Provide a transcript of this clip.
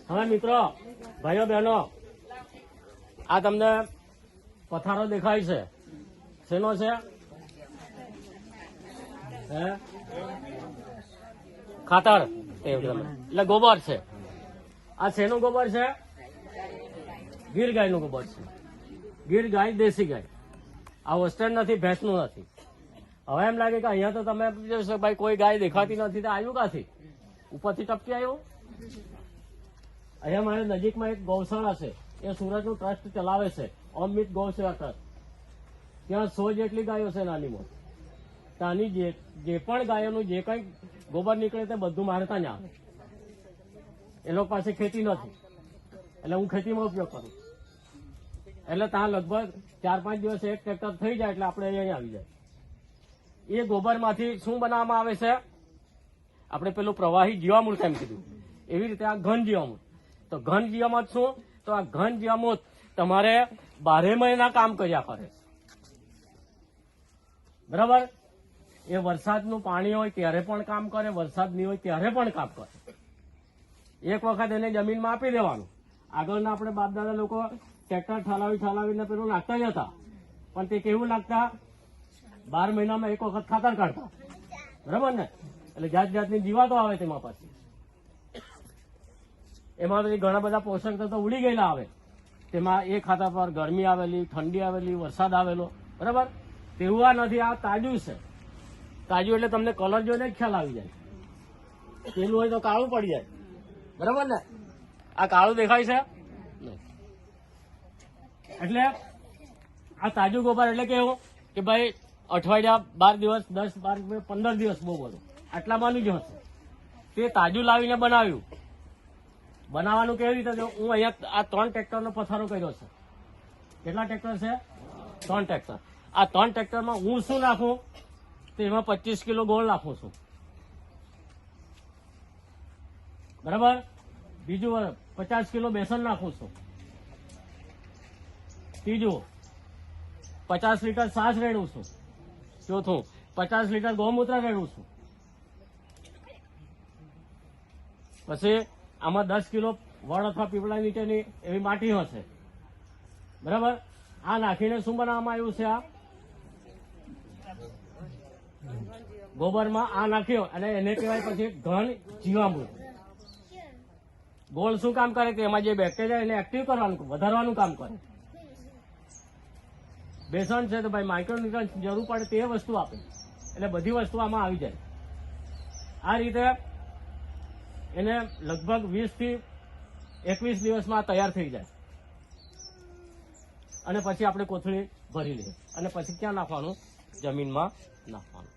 હવે મિત્રો, ભાઈઓ બહેનો, આ તમને પથારો દેખાય છે, શેનો છે? ખાતર એટલે ગોબર છે. આ શેનું ગોબર છે? ગીર ગાયનું ગોબર છે. ગીર ગાય, દેશી ગાય. આ વેસ્ટર્ન નથી, ભેંસનું નથી. હવે એમ લાગે કે અહીંયા તો તમે જોશો ભાઈ કોઈ ગાય દેખાતી નથી, તો આવ્યું ક્યાંથી? ઉપરથી ટપકી આવ્યું? અહીંયા મારે નજીકમાં એક ગૌશાળા છે, એ સુરતનું ટ્રસ્ટ ચલાવે છે, અમિત ગૌસેવા ટ્રસ્ટ. ત્યાં 100 જેટલી ગાયો છે નાની મોટી. ત્યાંની જે પણ ગાયોનું જે કઈ ગોબર નીકળે તે બધું મારે ત્યાં જ આવે. એ લોકો પાસે ખેતી નથી, એટલે હું ખેતીમાં ઉપયોગ કરું. એટલે ત્યાં લગભગ 4-5 દિવસ એક ટ્રેક્ટર થઈ જાય એટલે આપણે અહીંયા આવી જાય. એ ગોબરમાંથી શું બનાવવામાં આવે છે? આપણે પેલું પ્રવાહી જીવામૃત એમ કીધું, એવી રીતે આ ઘન જીવામૃત. તો ઘન જીવામૃત શું? તો આ ઘન જીવામૃત તમારે 12 મહિના કામ કર્યા કરે. બરાબર? એ વરસાદનું પાણી હોય ત્યારે પણ કામ કરે, વરસાદ નહીં હોય ત્યારે પણ કામ કરે. એક વખત એને જમીનમાં આપી દેવાનું. આગળના આપણે બાપ દાદા લોકો ટ્રેક્ટર ઠાલાવીને પેલું નાખતા જ હતા, પણ તે કેવું નાખતા? 12 મહિનામાં એક વખત ખાતર કાઢતા. બરાબર ને? એટલે જાત જાતની જીવાતો આવે તેમાં પછી. એમાં પછી ઘણા બધા પોષક તત્વો ઉડી ગયેલા આવે. તેમાં એ ખાતર પર ગરમી આવેલી, ઠંડી આવેલી, વરસાદ આવેલો. બરાબર? તેવું આ નથી, આ તાજું છે. તાજું એટલે તમને કલર જોઈને જ ખ્યાલ આવી જાય. પેલું હોય તો કાળું પડી જાય. બરાબર ને? આ કાળું દેખાય છે? એટલે આ તાજું ગોબર એટલે કેવું કે ભાઈ અઠવાડિયા 12 દિવસ, 10, 12, 15 દિવસ બહુ બધું આટલામાંનું જ હશે. તે તાજું લાવીને બનાવ્યું. બનાવવાનું કેવી રીતે? હું અહીંયા આ 3 ટ્રેક્ટરનો પથારો કર્યો છે. કેટલા ટ્રેક્ટર છે? 3 ટ્રેક્ટર. આ 3 ટ્રેક્ટરમાં હું શું નાખું? તો એમાં 25 કિલો ગોળ નાખું છું. બરાબર? બીજું 50 કિલો બેસન નાખું છું. ત્રીજું 50 લીટર છાશ રેડું છું. ચોથું 50 લીટર ગૌમૂત્ર રેડું છું. પછી આમાં 10 કિલો વડ અથવા પીપળા નીચેની એવી માટી હશે. બરાબર? આ નાખીને શું બનાવવામાં આવ્યું છે? આ ગોબરમાં આ નાખ્યો અને એને કહેવાય પછી ઘન જીવામૃત. ગોળ શું કામ કરે? કે એમાં જે બેક્ટેરિયા એને એક્ટિવ કરવાનું, વધારવાનું કામ કરે. બેસન છે તો ભાઈ માઇક્રોન્યુટ્રન્સ જરૂર પડે તે વસ્તુ આપે. એટલે બધી વસ્તુ આમાં આવી જાય. આ રીતે એને લગભગ 20 થી 21 દિવસમાં તૈયાર થઈ જાય. અને પછી આપણે કોથળી ભરી લઈએ અને પછી ક્યાં નાખવાનું? જમીનમાં નાખવાનું.